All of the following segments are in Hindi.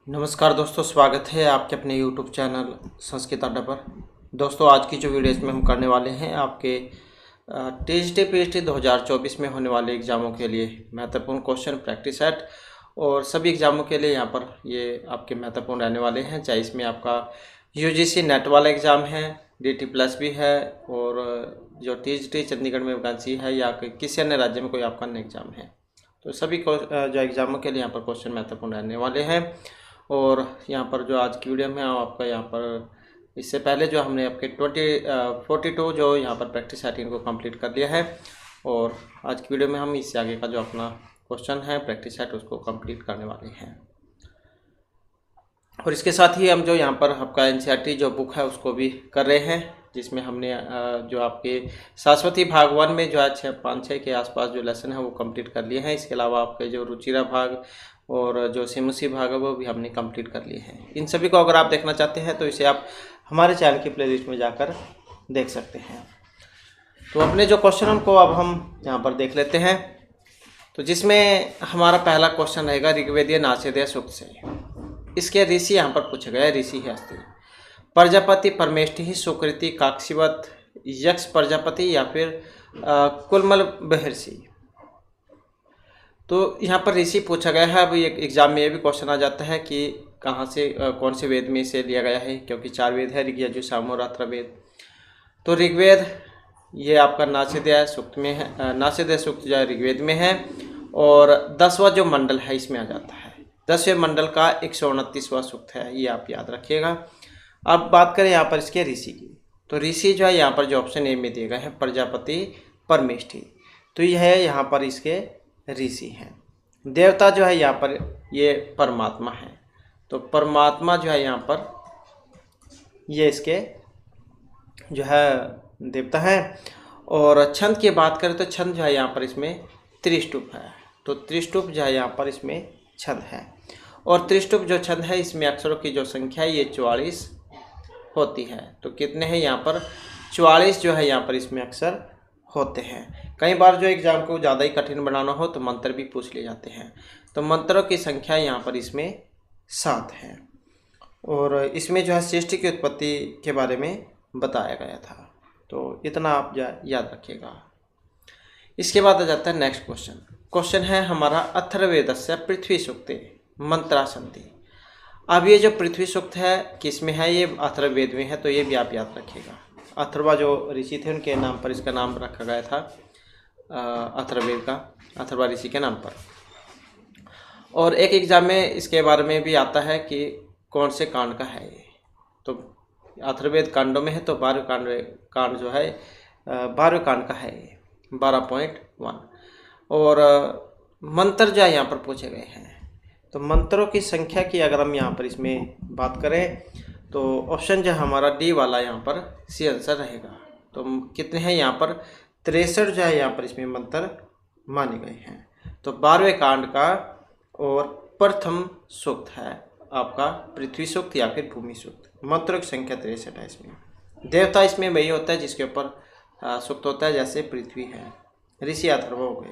नमस्कार दोस्तों, स्वागत है आपके अपने YouTube चैनल संस्कृत अड्डा पर। दोस्तों, आज की जो वीडियो इसमें हम करने वाले हैं आपके टीजीटी पीएचडी 2024 में होने वाले एग्ज़ामों के लिए महत्वपूर्ण क्वेश्चन प्रैक्टिस सेट और सभी एग्ज़ामों के लिए यहाँ पर ये आपके महत्वपूर्ण रहने वाले हैं। चाहे इसमें आपका यूजीसी नेट वाला एग्ज़ाम है, डीटी प्लस भी है और जो टीजीटी चंडीगढ़ में वैकेंसी है या किसी अन्य राज्य में कोई आपका अन्य एग्ज़ाम है, तो सभी जो एग्ज़ामों के लिए यहाँ पर क्वेश्चन महत्वपूर्ण रहने वाले हैं। और यहाँ पर जो आज की वीडियो में आपका यहाँ पर इससे पहले जो हमने आपके 42 जो यहाँ पर प्रैक्टिस सेट इनको कंप्लीट कर लिया है और आज की वीडियो में हम इससे आगे का जो अपना क्वेश्चन है प्रैक्टिस सेट उसको कंप्लीट करने वाले हैं। और इसके साथ ही हम जो यहाँ पर आपका एनसीईआरटी जो बुक है उसको भी कर रहे हैं, जिसमें हमने जो आपके सरस्वती भाग 1 में जो है 5-6 के आसपास जो लेसन है वो कंप्लीट कर लिए हैं। इसके अलावा आपके जो रुचिरा भाग और जो सिमुसी भाग है वो भी हमने कंप्लीट कर लिए हैं। इन सभी को अगर आप देखना चाहते हैं तो इसे आप हमारे चैनल की प्लेलिस्ट में जाकर देख सकते हैं। तो अपने जो क्वेश्चन को अब हम यहाँ पर देख लेते हैं। तो जिसमें हमारा पहला क्वेश्चन रहेगा ऋग्वेदीय नाचेदय सूक्त से। इसके ऋषि यहाँ पर पूछे गए, ऋषि है अस्ति प्रजापति परमेष्टि सुकृति काक्षीवत यक्ष प्रजापति या फिर कुलमल बहर्षि। तो यहाँ पर ऋषि पूछा गया है। अब ये एग्जाम में ये भी क्वेश्चन आ जाता है कि कहाँ से कौन से वेद में इसे लिया गया है, क्योंकि 4 वेद है, ऋग यजुः साम और अथर्ववेद। तो ऋग्वेद ये आपका नाचेदय सूक्त में है, नाचेदय सूक्त जो है ऋग्वेद में है और 10वां जो मंडल है इसमें आ जाता है। 10वें मंडल का 129वां सूक्त है, ये आप याद रखिएगा। अब बात करें यहाँ पर इसके ऋषि की, तो ऋषि जो है यहाँ पर जो ऑप्शन ए में दिए गए हैं प्रजापति परमेष्टि, तो यह है यहाँ पर इसके ऋषि हैं। देवता जो है यहाँ पर ये परमात्मा है, तो परमात्मा जो है यहाँ पर ये इसके जो है देवता है। और छंद की बात करें तो छंद जो है यहाँ पर इसमें त्रिष्टुप है, तो त्रिष्टुप जो है यहाँ पर इसमें छंद है। और त्रिष्टुप जो छंद है इसमें अक्षरों की जो संख्या है ये 44 होती है। तो कितने हैं यहाँ पर 44 जो है यहाँ पर इसमें अक्षर होते हैं। कई बार जो एग्जाम को ज़्यादा ही कठिन बनाना हो तो मंत्र भी पूछ लिए जाते हैं, तो मंत्रों की संख्या यहाँ पर इसमें 7 है। और इसमें जो है सृष्टि की उत्पत्ति के बारे में बताया गया था, तो इतना आप याद रखिएगा। इसके बाद आ जाता है नेक्स्ट क्वेश्चन। क्वेश्चन है हमारा अथर्ववेदस्य पृथ्वी सूक्ते मंत्रा सन्ति। अब ये जो पृथ्वी सूक्त है किस में है, ये अथर्ववेद में है, तो ये भी आप याद रखिएगा। अथर्वा जो ऋषि थे उनके नाम पर इसका नाम रखा गया था अथर्ववेद का, अथर्वा ऋषि के नाम पर। और एक एग्जाम में इसके बारे में भी आता है कि कौन से कांड का है ये, तो अथर्ववेद कांडों में है, तो 12 कांड जो है 12वें कांड का है ये 12.1। और मंत्र जो है यहाँ पर पूछे गए हैं, तो मंत्रों की संख्या की अगर हम यहाँ पर इसमें बात करें तो ऑप्शन जो हमारा डी वाला यहाँ पर सी आंसर रहेगा। तो कितने हैं यहाँ पर 63 जो है यहाँ पर इसमें मंत्र माने गए हैं। तो 12वें कांड का और प्रथम सूक्त है आपका पृथ्वी सूक्त या फिर भूमि सूक्त। मंत्रों की संख्या 63 है। इसमें देवता इसमें वही होता है जिसके ऊपर सूक्त होता है, जैसे पृथ्वी है, ऋषि अथर्व हो गए।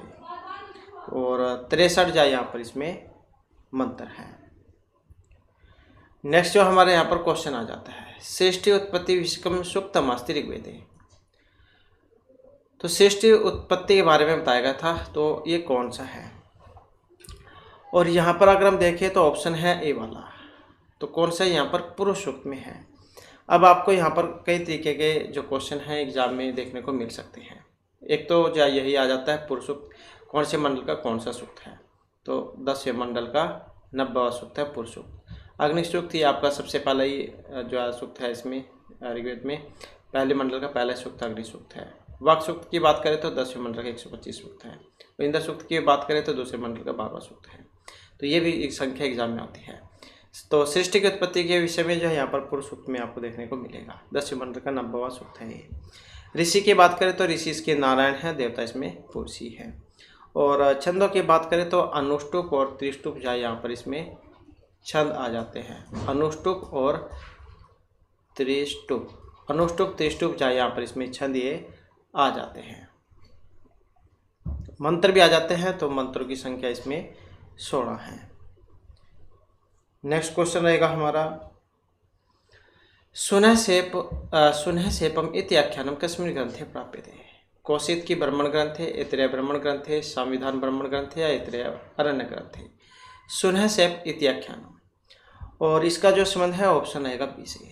और 63 जो यहाँ पर इसमें मंत्र है। नेक्स्ट जो हमारे यहाँ पर क्वेश्चन आ जाता है सृष्टि उत्पत्ति विषयकम सूक्तम अस्ति ऋग्वेदे। तो सृष्टि उत्पत्ति के बारे में बताया गया था, तो ये कौन सा है। और यहाँ पर अगर हम देखें तो ऑप्शन है ए वाला, तो कौन सा यहाँ पर पुरुष सूक्त में है। अब आपको यहाँ पर कई तरीके के जो क्वेश्चन हैं एग्जाम में देखने को मिल सकते हैं। एक तो जो यही आ जाता है पुरुष सूक्त, कौन से मंडल का कौन सा सूक्त है, तो 10वें मंडल का 90वां सूक्त है पुरुष सूक्त। अग्नि सूक्त ही आपका सबसे पहला ही जो सूक्त है इसमें ऋग्वेद में, पहले मंडल का पहला सूक्त अग्नि सूक्त है। वाक सूक्त की बात करें तो 10वें मंडल का 125 सूक्त है। इंद्र सूक्त की बात करें तो दूसरे मंडल का 12वां सूक्त है। तो ये भी एक संख्या एग्जाम में आती है। तो सृष्टि की उत्पत्ति के विषय में जो है यहाँ पर पुरुष सूक्त में आपको देखने को मिलेगा। 10वें मंडल का 90वां सूक्त है ये। ऋषि की बात करें तो ऋषि इसके नारायण है, देवता इसमें पुरुषी है। और छंदों की बात करें तो अनुष्टुप और त्रिष्टुप जो है यहाँ पर इसमें छंद आ जाते हैं। अनुष्टुप और त्रिष्टुप, अनुष्टुप त्रिष्टुप जो है यहाँ पर इसमें छंद ये आ जाते हैं। मंत्र भी आ जाते हैं, तो मंत्रों की संख्या इसमें 16 है। नेक्स्ट क्वेश्चन रहेगा हमारा, सुनः सेपम इति आख्यानम कस्मिन् ग्रंथे प्राप्यते। कौशिक की ब्राह्मण ग्रंथ है, ऐतरेय ब्राह्मण ग्रंथ है, संविधान ब्राह्मण ग्रंथ है या ऐतरेय अरण्य ग्रंथ है। सुनः सेप इति आख्यानम, और इसका जो संबंध है ऑप्शन रहेगा बी से।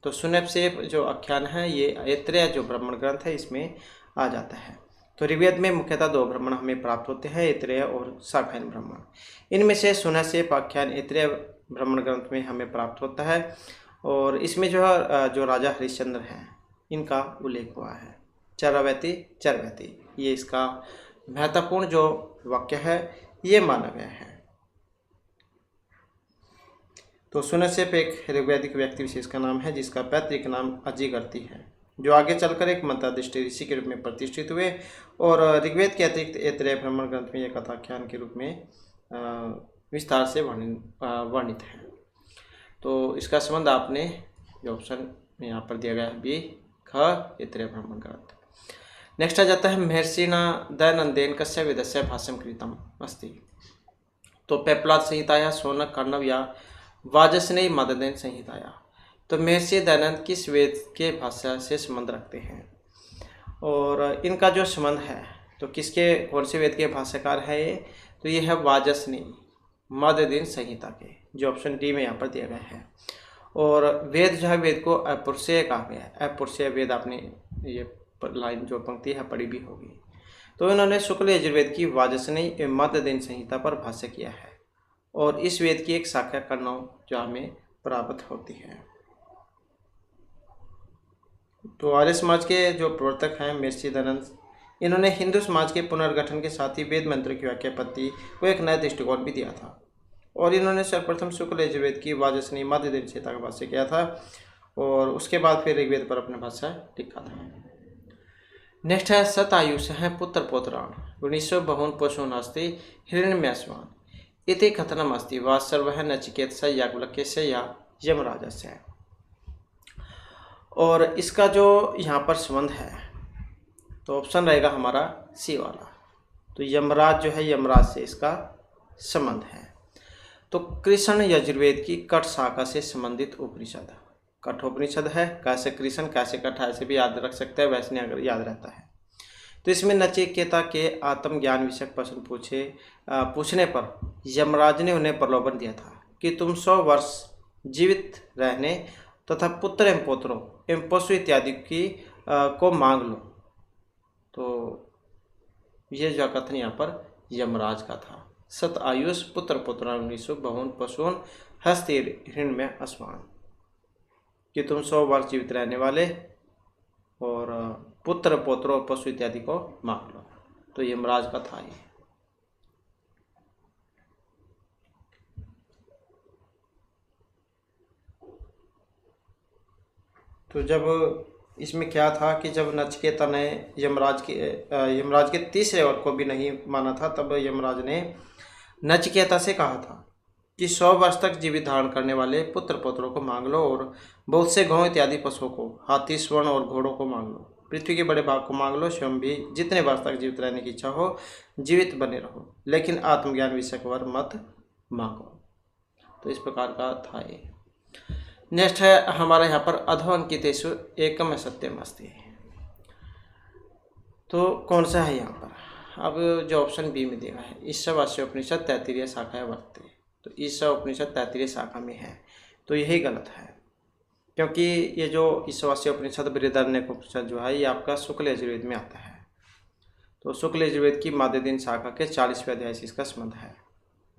तो सुनः सेप जो आख्यान है ये ऐतरेय जो ब्राह्मण ग्रंथ है इसमें आ जाता है। तो ऋग्वेद में मुख्यतः 2 ब्राह्मण हमें प्राप्त होते हैं, ऐतरेय और शाखायन ब्राह्मण। इनमें से सुनः सेप आख्यान ऐतरेय ब्राह्मण ग्रंथ में हमें प्राप्त होता है, और इसमें जो राजा हरिश्चंद्र हैं इनका उल्लेख हुआ है। चरवैती ये इसका महत्वपूर्ण जो वाक्य है ये माना गया है। तो सुनहसेप एक ऋग्वैदिक व्यक्ति विशेष का नाम है जिसका पैतृक नाम अजिगर्ती है, जो आगे चलकर एक मंत्राधिष्ठ ऋषि के रूप में प्रतिष्ठित हुए और ऋग्वेद के अतिरिक्त ऐतरेय ब्राह्मण ग्रंथ में एक कथाख्यान के रूप में विस्तार से वर्णित है। तो इसका संबंध आपने जो ऑप्शन यहाँ पर दिया गया है बी ख ऐतरेय ब्राह्मण ग्रंथ। नेक्स्ट आ जाता है महर्षिणा दयानंदेन कस्य वेदस्य भाष्यं कृतम् अस्ति। तो पेप्लाद संहिताया शौनक कर्णव या वाजस्नेयी मददेन संहिताया। तो महर्षि दयानंद किस वेद के भाषा से संबंध रखते हैं, और इनका जो संबंध है तो कौन से वेद के भाष्यकार है ये, तो ये है वाजस्नेयी मददेन संहिता के, जो ऑप्शन डी में यहाँ पर दिया गया है। और वेद जो है वेद को अपुरुषेय कहा गया है। अपुरुषेय वेद आपने ये लाइन जो पंक्ति है पढ़ी भी होगी। तो इन्होंने शुक्ल यजुर्वेद की वाजस्नेयी मददेन संहिता पर भाष्य किया है, और इस वेद की एक शाखा कर्णव जो हमें प्राप्त होती है। तो आर्य समाज के जो प्रवर्तक हैं महर्षि दयानंद, इन्होंने हिंदू समाज के पुनर्गठन के साथ ही वेद मंत्रों की व्याख्या पद्धति को एक नया दृष्टिकोण भी दिया था, और इन्होंने सर्वप्रथम शुक्ल यजुर्वेद की वाजस्नेयी मददेन संहिता का भाष्य किया था, और उसके बाद फिर ऋग्वेद पर अपने भाष्य लिखा था। नेक्स्ट है शतायुष है पुत्र पौत्राण गुणीशो बहुन पशून अस्ति हिरण्यस्वान इति कथनम अस्ति वा सर्व नचिकेतस्य याज्ञवल्क्यस्य या यमराजस्य। और इसका जो यहाँ पर संबंध है तो ऑप्शन रहेगा हमारा सी वाला। तो यमराज जो है यमराज से इसका संबंध है। तो कृष्ण यजुर्वेद की कठ शाखा से संबंधित उपनिषद, कठोपनिषद है। कैसे कृष्ण कैसे कठ ऐसे भी याद रख सकते हैं, वैसे नहीं अगर याद रहता है। तो इसमें नचिकेता के आत्मज्ञान विषयक प्रश्न पूछने पर यमराज ने उन्हें प्रलोभन दिया था कि तुम 100 वर्ष जीवित रहने तथा पुत्र एवं पौत्रों एवं पशु इत्यादि को मांग लो। तो ये जो कथन यहाँ पर यमराज का था। सत आयुष पुत्र पौत्रांगीसु बहुन पशुन हस्ति हिरण्य अस्वान, कि तुम 100 वर्ष जीवित रहने वाले और पुत्र पौत्रों पशु इत्यादि को मांग लो। तो यमराज का था ये। तो जब इसमें क्या था कि जब नचिकेता ने यमराज के तीसरे वर को भी नहीं माना था, तब यमराज ने नचिकेता से कहा था कि 100 वर्ष तक जीवित धारण करने वाले पुत्र पौत्रों को मांग लो और बहुत से गौ इत्यादि पशुओं को, हाथी स्वर्ण और घोड़ों को मांग लो। पृथ्वी के बड़े भाग को मांग लो, स्वयं भी जितने वर्ष तक जीवित रहने की इच्छा हो जीवित बने रहो, लेकिन आत्मज्ञान विषयक वर मत मांगो। तो इस प्रकार का था ये। नेक्स्ट है हमारा यहाँ पर अधो अंकितेषु एकम सत्यम अस्ति। तो कौन सा है यहाँ पर? अब जो ऑप्शन बी में दिया है ईशावास्य उपनिषद तैत्तिरीय शाखा वर्तते। तो ईशा उपनिषद तैत्तिरीय शाखा में है, तो यही गलत है, क्योंकि ये जो ईशावास्य उपनिषद बृहदारण्यक उपनिषद जो है ये आपका शुक्ल यजुर्वेद में आता है। तो शुक्ल यजुर्वेद की माध्यदिन शाखा के 40वें अध्याय से इसका संबंध है।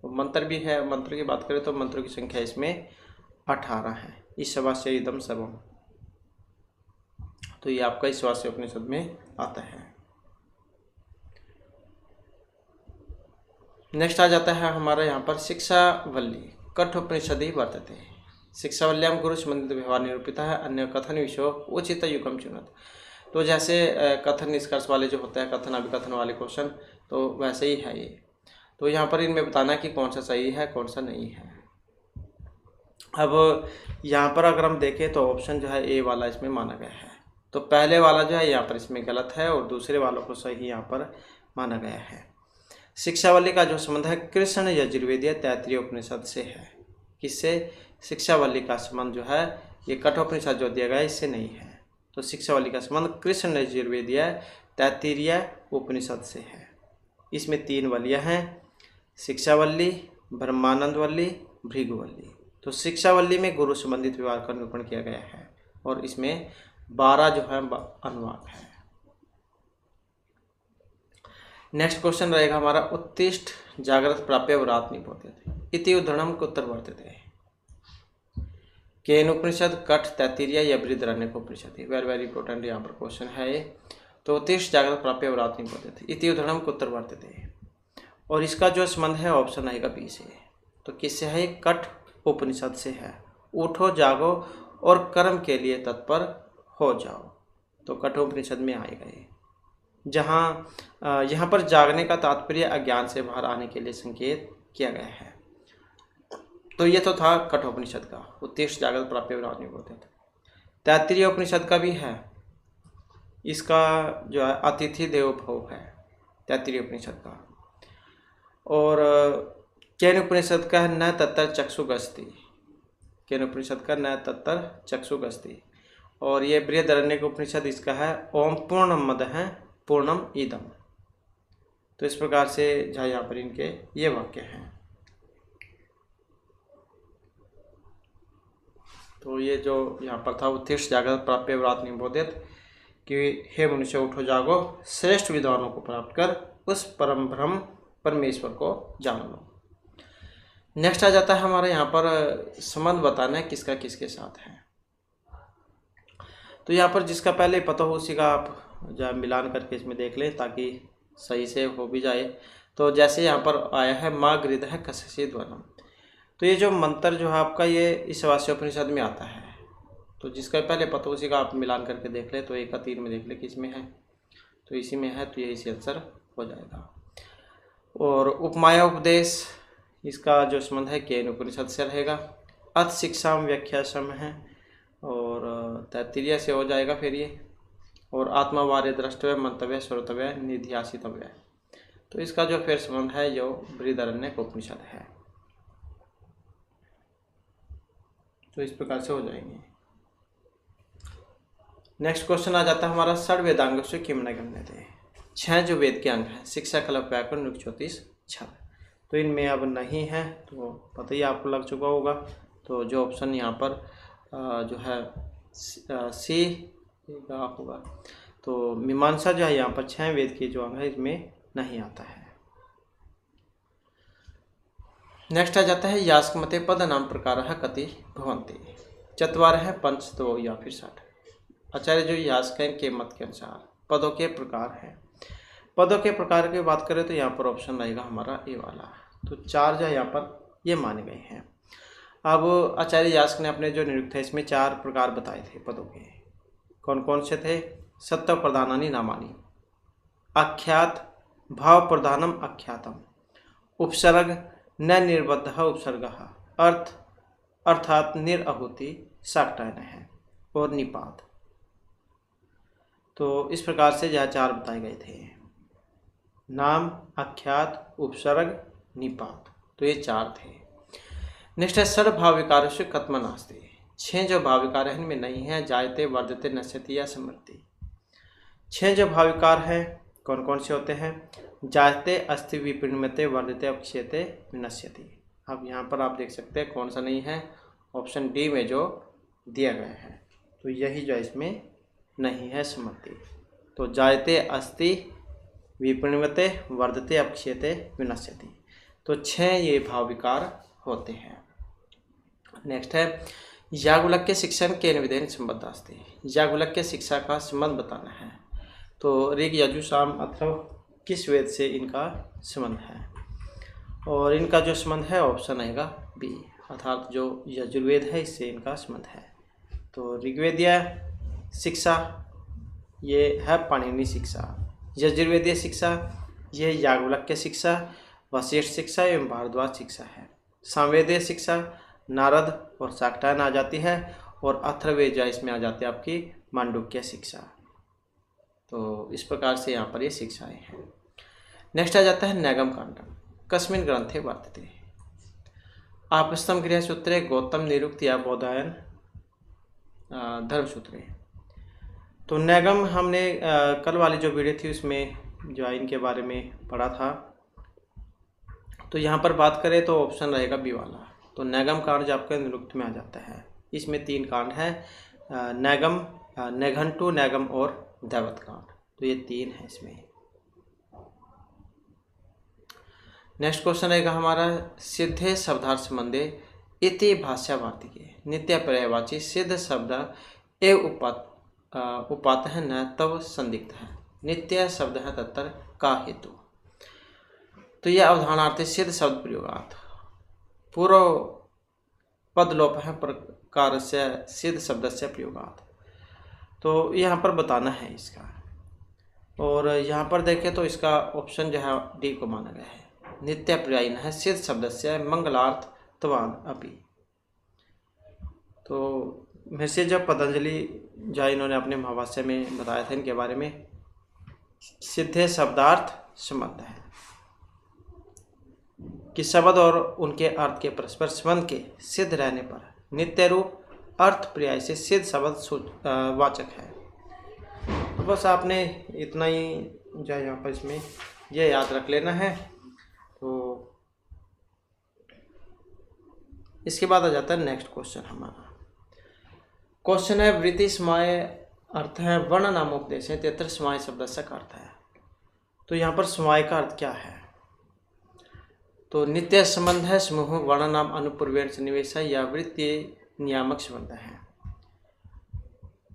तो मंत्र भी है, मंत्र की बात करें तो मंत्रों की संख्या इसमें 18 है। ईशावास्य इदम सर्वम, तो ये आपका ईशावास्य उपनिषद में आता है। नेक्स्ट आ जाता है हमारा यहाँ पर शिक्षावल्ली कठोपनिषदि वर्तते। शिक्षावल्याम गुरु संबंधित व्यवहार निरूपिता है, अन्य कथन विषय उचित युगम चुनत। तो जैसे कथन निष्कर्ष वाले जो होते हैं, कथन अभिकथन वाले क्वेश्चन, तो वैसे ही है ये। तो यहाँ पर इनमें बताना कि कौन सा सही है कौन सा नहीं है। अब यहाँ पर अगर हम देखें तो ऑप्शन जो है ए वाला इसमें माना गया है। तो पहले वाला जो है यहाँ पर इसमें गलत है और दूसरे वालों को सही यहाँ पर माना गया है। शिक्षावल्ली का जो संबंध है कृष्ण यजुर्वेदीय तैत्तिरीय उपनिषद से है, किससे? शिक्षावल्ली का संबंध जो है ये कठोपनिषद जो दिया गया है इससे नहीं है। तो शिक्षावल्ली का संबंध कृष्ण यजुर्वेदीय तैत्तिरीय उपनिषद से है। इसमें 3 वल्लियाँ हैं, शिक्षावल्ली, ब्रह्मानंदवल्ली, भृगुवल्ली। तो शिक्षावल्ली में गुरु संबंधित विवाद का निरूपण किया गया है और इसमें 12 जो है अनुवाद है। नेक्स्ट क्वेश्चन रहेगा हमारा उत्तिष्ठ जागृत प्राप्य व्रात निबोधित इति उद्धरणम को उत्तर वर्तते केन उपनिषद कठ तैत्तिरीय या बृहदारण्यक उपनिषद। वेरी इंपॉर्टेंट यहाँ पर क्वेश्चन है ये। तो उत्तिष्ठ जागृत प्राप्य व्रात निबोधित इति उद्धरणम को उत्तर वर्तते और इसका जो संबंध है ऑप्शन आएगा बी से। तो किससे है? कठ उपनिषद से है। उठो जागो और कर्म के लिए तत्पर हो जाओ। तो कठ उपनिषद में आएगा ये, जहाँ यहाँ पर जागने का तात्पर्य अज्ञान से बाहर आने के लिए संकेत किया गया है। तो ये तो था कठोपनिषद का उत्तिष्ठ जागृत प्राप्य व्रात निबोधित। तैत्तिरीय उपनिषद का भी है, इसका जो है अतिथि देवो भव है तैत्तिरीय उपनिषद का। और केन उपनिषद का है न तत्तर चक्षुगस्ति। केन उपनिषद का न तत्तर चक्षुगस्ति। और ये बृहदारण्यक उपनिषद इसका है ओम पूर्णम मद है पूर्णम इदम। तो इस प्रकार से जहाँ यहाँ पर इनके ये वाक्य हैं। तो ये जो यहाँ पर था उत्तिष्ठ जागृत प्राप्य व्रात निबोधित कि हे मनुष्य उठो जागो श्रेष्ठ विद्वानों को प्राप्त कर उस परम ब्रह्म परमेश्वर को जान लो। नेक्स्ट आ जाता है हमारा यहाँ पर संबंध बताना है किसका किसके साथ है। तो यहाँ पर जिसका पहले पता हो उसी का आप जो मिलान करके इसमें देख लें ताकि सही से हो भी जाए। तो जैसे यहाँ पर आया है माँ गृध है कससी ध्वनम। तो ये जो मंत्र जो है आपका ये ईशावास्य उपनिषद में आता है। तो जिसका पहले पता हो उसी का आप मिलान करके देख ले। तो 1 का 3 में देख ले किस में है, तो इसी में है, तो यही से आंसर हो जाएगा। और उपमाया उपदेश इसका जो संबंध है केन उपनिषद से रहेगा। अथ शिक्षा व्याख्या सम है और तैत्तिरीय से हो जाएगा फिर ये। और आत्मावार्य द्रष्टव्य मंतव्य श्रोतव्य निध्यासितव्य। तो इसका जो फिर संबंध है जो बृहदारण्यक उपनिषद है। तो इस प्रकार से हो जाएंगे। नेक्स्ट क्वेश्चन आ जाता है हमारा षड वेदांगों से किम न गण्य थे। 6 जो वेद के अंग हैं शिक्षा कल्प व्याकरण ऋक् ज्योतिष छंद। तो इनमें अब नहीं है तो पता ही आपको लग चुका होगा। तो जो ऑप्शन यहाँ पर जो है सी का होगा। तो मीमांसा जो है यहाँ पर 6 वेद के जो अंग है इसमें नहीं आता है। नेक्स्ट आ जाता है यास्क मते पद नाम प्रकार कति भवन्ति। 4 है 5 2 या फिर 60। आचार्य जो यास्क के मत के अनुसार पदों के प्रकार हैं। पदों के प्रकार की बात करें तो यहाँ पर ऑप्शन रहेगा हमारा ए वाला। तो 4 जो यहाँ पर ये माने गए हैं। अब आचार्य यास्क ने अपने जो निरुक्त है इसमें 4 प्रकार बताए थे पदों के। कौन कौन से थे? सत्व प्रधानानि नामानि, आख्यात भाव प्रधानम आख्यातम, उपसर्ग न निर्बद्ध उपसर्ग, अर्थ अर्थात निरअहुति साक्टायन है और निपात। तो इस प्रकार से यह 4 बताए गए थे, नाम, आख्यात, उपसर्ग, निपात। तो ये 4 थे। नेक्स्ट है षड भाव विकार से कत्म नास्ति। 6 जो भाव विकार है इनमें नहीं है जायते वर्धते नश्यति या समृद्धि। 6 जो भाव विकार है कौन कौन से होते हैं? जायते अस्थि विपरिणमते वर्धते अक्षयते विनश्यति। अब यहाँ पर आप देख सकते हैं कौन सा नहीं है, ऑप्शन डी में जो दिया गया है। तो यही जो इसमें नहीं है समृद्धि। तो जायते अस्थि विपरिणमते वर्धते अक्षयते विनश्यति। तो 6 ये भाव विकार होते हैं। नेक्स्ट है याज्ञवल्क्य शिक्षण केन विधेन संबद्ध अस्ति। याज्ञवल्क्य शिक्षा का संबंध बताना है। तो ऋग यजु साम अथर्व किस वेद से इनका संबंध है? और इनका जो संबंध है ऑप्शन आएगा बी, अर्थात जो यजुर्वेद है इससे इनका संबंध है। तो ऋग्वेदीय शिक्षा ये है पाणिनि शिक्षा, यजुर्वेदीय शिक्षा ये याज्ञवल्क्य शिक्षा, वशिष्ठ शिक्षा एवं भारद्वाज शिक्षा है। सामवेदीय शिक्षा नारद और शाक्टायन आ जाती है और अथर्ववेद इसमें आ जाती है आपकी मांडुक्य शिक्षा। तो इस प्रकार से यहाँ पर ये शिक्षाएं हैं। नेक्स्ट आ जाता है नैगम कांडम कस्मिन ग्रंथे वर्तते। आपस्तम क्रिया सूत्रे गौतम निरुक्त या बोधायन धर्म सूत्रे। तो नैगम हमने कल वाली जो वीडियो थी उसमें ज्वाइन के बारे में पढ़ा था। तो यहाँ पर बात करें तो ऑप्शन रहेगा बी वाला। तो नैगम कांड जो आपके निरुक्त में आ जाता है। इसमें 3 कांड है, नैगम, नैघंटु, नैगम और दैवत कांड। तो ये 3 है इसमें। नेक्स्ट क्वेश्चन रहेगा हमारा, सिद्धे शब्दार्थ संबंधे इति भाष्या वार्तिके नित्य पर्यायवाची सिद्ध शब्द एव उपात है न तब संदिग्ध है, नित्य शब्द है तत्तर का हेतु। तो यह अवधारणार्थ सिद्ध शब्द प्रयोगार्थ पूर्व पद लोप है प्रकार से सिद्ध शब्द से प्रयोगार्थ। तो यहाँ पर बताना है इसका। और यहाँ पर देखें तो इसका ऑप्शन जो है डी को माना गया है। नित्य पर्यायिन है सिद्ध शब्द से मंगलार्थ त्वान अपि। तो मेरे से जब पतंजलि जो इन्होंने अपने महाभाष्य में बताया था इनके बारे में, सिद्धे शब्दार्थ संबंध है कि शब्द और उनके अर्थ के परस्पर संबंध के सिद्ध रहने पर नित्य रूप अर्थ पर्याय से सिद्ध शब्द वाचक है। तो बस आपने इतना ही जो यहाँ पर इसमें यह याद रख लेना है। तो इसके बाद आ जाता है नेक्स्ट क्वेश्चन हमारा। क्वेश्चन है वृत्ति समाय अर्थ है वर्ण नामोपदेश है तत्र समाय शब्द से का अर्थ है। तो यहाँ पर समाय का अर्थ क्या है? तो नित्य संबंध है समूह वर्ण नाम अनुपूर्वेण सन्निवेश है या वृत्ति नियामक संबंध है।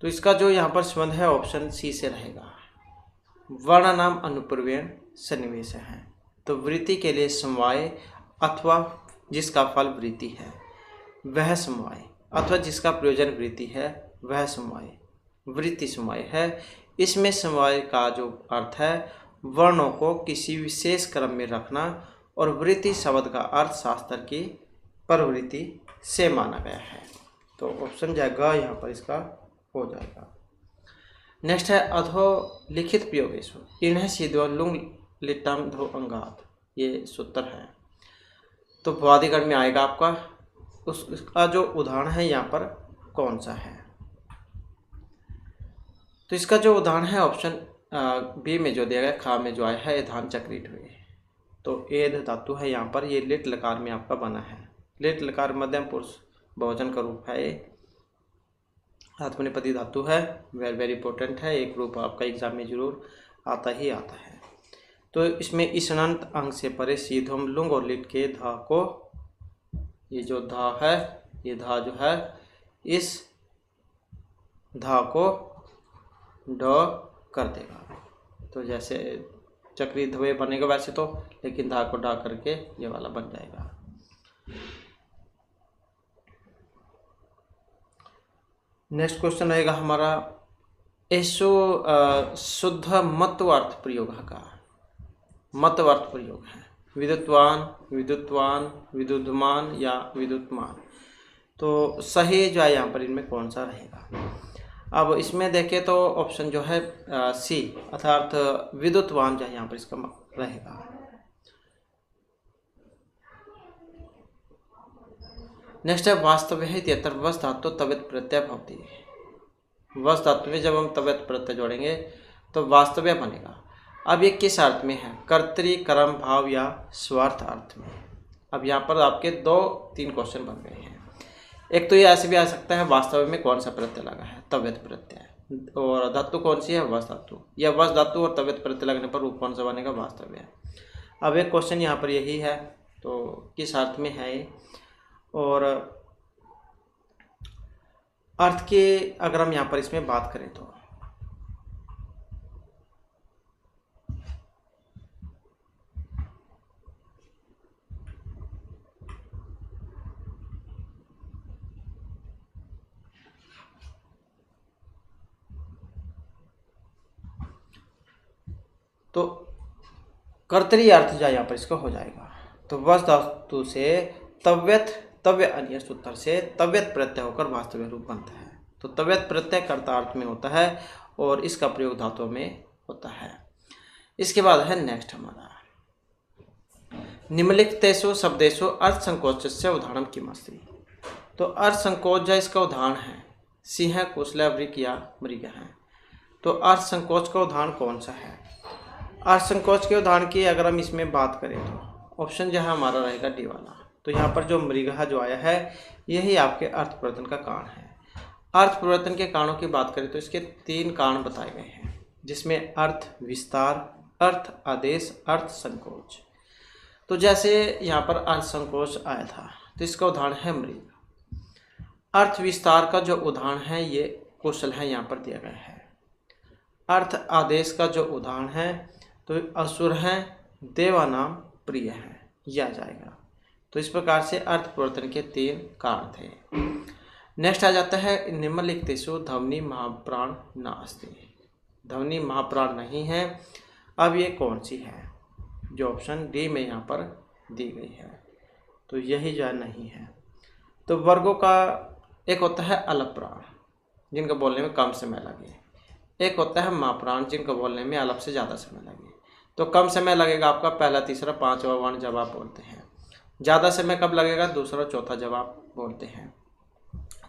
तो इसका जो यहाँ पर संबंध है ऑप्शन सी से रहेगा, वर्ण नाम अनुपूर्वेण सन्निवेश है। तो वृत्ति के लिए समवाय अथवा जिसका फल वृत्ति है वह समवाय, अथवा जिसका प्रयोजन वृत्ति है वह समवाय वृत्ति समवाय है। इसमें समवाय का जो अर्थ है वर्णों को किसी विशेष क्रम में रखना और वृत्ति शब्द का अर्थ शास्त्र की प्रवृत्ति से माना गया है। तो ऑप्शन जाएगा यहाँ पर इसका हो जाएगा। नेक्स्ट है अधो लिखित प्रयोगेशु इन्हें सीधो लुंग लिट्टम धो अंगात, ये सूत्र है। तो वादिगण में आएगा आपका, उसका जो उदाहरण है यहाँ पर कौन सा है? तो इसका जो उदाहरण है ऑप्शन बी में जो दिया गया, खा में जो आया है धान चक्रीट हुए। तो एध धातु है यहाँ पर, ये लिट लकार में आपका बना है। लिट लकार मध्यम पुरुष बहुवचन का रूप है, ये आत्मनेपदी धातु है, वेरी इंपॉर्टेंट है। एक रूप आपका एग्जाम में जरूर आता ही आता है। तो इसमें ईसनंत अंग से परे सीधम लुंग और लिट के धा को, ये जो धा है ये धा जो है इस धा को ड कर देगा। तो जैसे चक्री धवे बनेगा वैसे तो, लेकिन धा को डा करके ये वाला बन जाएगा। नेक्स्ट क्वेश्चन रहेगा हमारा, ऐसो शुद्ध मतवार्थ प्रयोग का मतवार्थ प्रयोग है विद्युत्वान, विद्युत्वान, विद्युद्मान या विद्युत्मान। तो सही जो है यहाँ पर इनमें कौन सा रहेगा? अब इसमें देखें तो ऑप्शन जो है सी अर्थात विद्युत्वान जो है यहाँ पर इसका रहेगा। नेक्स्ट है वास्तव है यत्र वस धातु तवेत प्रत्यय भवति। वस धातु में जब हम तवेत प्रत्यय जोड़ेंगे तो वास्तव्य बनेगा। अब ये किस अर्थ में है? कर्तरी, कर्म, भाव या स्वार्थ अर्थ में। अब यहाँ पर आपके 2-3 क्वेश्चन बन गए हैं। एक तो ये ऐसे भी आ सकता है वास्तव में कौन सा प्रत्यय लगा है, तव्यत प्रत्यय, और धातु कौन सी है, वस धातु, या वस धातु और तव्यत प्रत्यय लगने पर रूप कौन सा बनेगा, वास्तव्य। अब एक क्वेश्चन यहाँ पर यही है, तो किस अर्थ में है ये? और अर्थ के अगर हम यहाँ पर इसमें बात करें तो कर्तरी अर्थ जो यहाँ पर इसका हो जाएगा। तो वस धातु से तव्यत, तव्य अन्य सूत्र से तव्यत प्रत्यय होकर वास्तव्य रूप बनता है। तो तव्यत प्रत्यय कर्ता अर्थ में होता है और इसका प्रयोग धातुओं में होता है। इसके बाद है नेक्स्ट हमारा निम्नलिखितेषु शब्देषु अर्थसंकोचस्य उदाहरणं किम् अस्ति। तो अर्थसंकोच जो इसका उदाहरण है सिंह, कुशला, वृक या मृग है। तो अर्थसंकोच का उदाहरण कौन सा है? अर्थसंकोच के उदाहरण की अगर हम इसमें बात करें तो ऑप्शन जो है हमारा रहेगा डी वाला। तो यहाँ पर जो मृग जो आया है यही आपके अर्थ परिवर्तन का कारण है। अर्थ परिवर्तन के कारणों की बात करें तो इसके 3 कारण बताए गए हैं, जिसमें अर्थ विस्तार, अर्थ आदेश, अर्थ संकोच। तो जैसे यहाँ पर अर्थ संकोच आया था तो इसका उदाहरण है मृग। अर्थ विस्तार का जो उदाहरण है ये कौशल है, यहाँ पर दिया गया है। अर्थ आदेश का जो उदाहरण है तो असुर हैं, देवानाम प्रिय है, यह आ जाएगा। तो इस प्रकार से अर्थ परिवर्तन के 3 कारण थे। नेक्स्ट आ जाता है निम्नलिखितेषु ध्वनि महाप्राण नास्ति। ध्वनि महाप्राण नहीं है। अब ये कौन सी है? जो ऑप्शन डी में यहाँ पर दी गई है, तो यही जो नहीं है। तो वर्गों का एक होता है अलप प्राण, जिनका बोलने में कम समय लगे। एक होता है महाप्राण, जिनका बोलने में अलप से ज़्यादा समय लगे। तो कम समय लगेगा आपका पहला, तीसरा, 5वां वर्ण जब आप बोलते हैं। ज़्यादा समय कब लगेगा? दूसरा, चौथा जब आप बोलते हैं।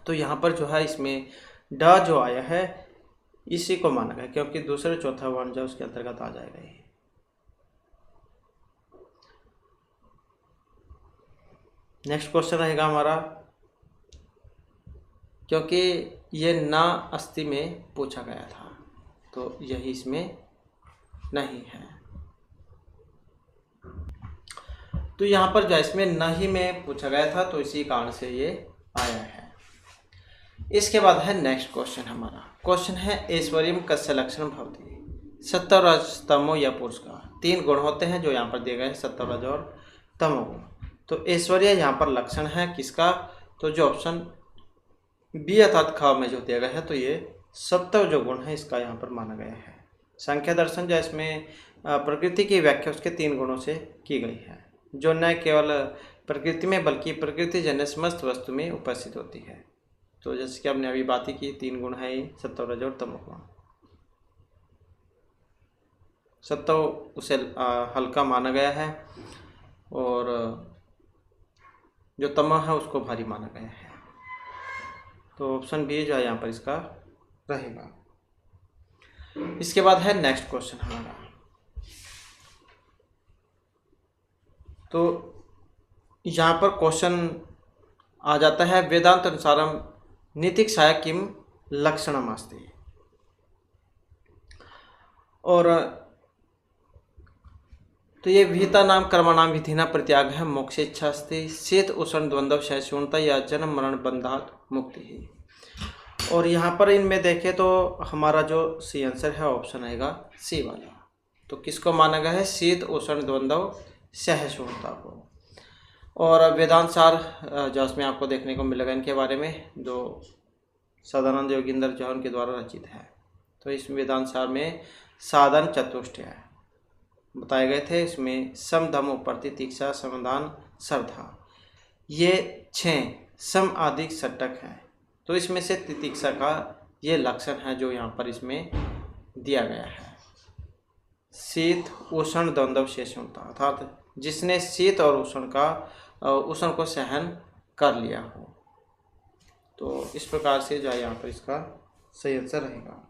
तो यहाँ पर जो है इसमें ड जो आया है इसी को माना गया, क्योंकि दूसरे चौथा वर्ण जो उसके अंतर्गत आ जाएगा ये। नेक्स्ट क्वेश्चन रहेगा हमारा, क्योंकि ये ना अस्थि में पूछा गया था तो यही इसमें नहीं है। तो यहाँ पर जो इसमें नहीं में पूछा गया था तो इसी कारण से ये आया है। इसके बाद है नेक्स्ट क्वेश्चन हमारा। क्वेश्चन है ऐश्वर्यम कस्य लक्षण भवति। सत्व रज तमो या पुरुष का 3 गुण होते हैं जो यहाँ पर दिए गए हैं, सत्व रज और तमोगुण। तो ऐश्वर्य यहाँ पर लक्षण है किसका? तो जो ऑप्शन बी अर्थात ख में जो दिया गया है तो ये सत्व जो गुण है इसका यहाँ पर माना गया है। संख्या दर्शन जो इसमें प्रकृति की व्याख्या उसके 3 गुणों से की गई है, जो न केवल प्रकृति में बल्कि प्रकृति जन्य समस्त वस्तु में उपस्थित होती है। तो जैसे कि हमने अभी बात ही की 3 गुण है ये सत्व, रज और तमोगुण। सत्व उसे हल्का माना गया है और जो तमो है उसको भारी माना गया है। तो ऑप्शन बी जो है यहाँ पर इसका रहेगा। इसके बाद है नेक्स्ट क्वेश्चन हमारा। तो यहाँ पर क्वेश्चन आ जाता है वेदांत अनुसारम नीतिक्षाया किम लक्षणम अस्ति। और तो ये विहिता नाम कर्मणाम विधिना परित्याग है, मोक्ष इच्छा अस्ति, शीत उष्ण द्वंद्व सहिष्णुता या जन्म मरण बंधात मुक्ति ही। और यहाँ पर इनमें देखें तो हमारा जो सी आंसर है ऑप्शन आएगा सी वाला। तो किसको माना गया है? शीत उष्ण द्वंद्व सहिष्णुता को। और वेदांत सार जो उसमें आपको देखने को मिलेगा इनके बारे में, जो सदानंद योगींद्र जो उनके द्वारा रचित है। तो इस वेदांत सार में साधन चतुष्टय बताए गए थे। इसमें सम दम उपरति तीक्षा समाधान श्रद्धा, ये 6 सम आदि षटक हैं। तो इसमें से तितिक्षा का ये लक्षण है जो यहाँ पर इसमें दिया गया है। शीत उष्ण द्वंद्व सहिष्णुता, अर्थात जिसने शीत और उष्ण को सहन कर लिया हो। तो इस प्रकार से जो है यहाँ पर इसका सही आंसर रहेगा।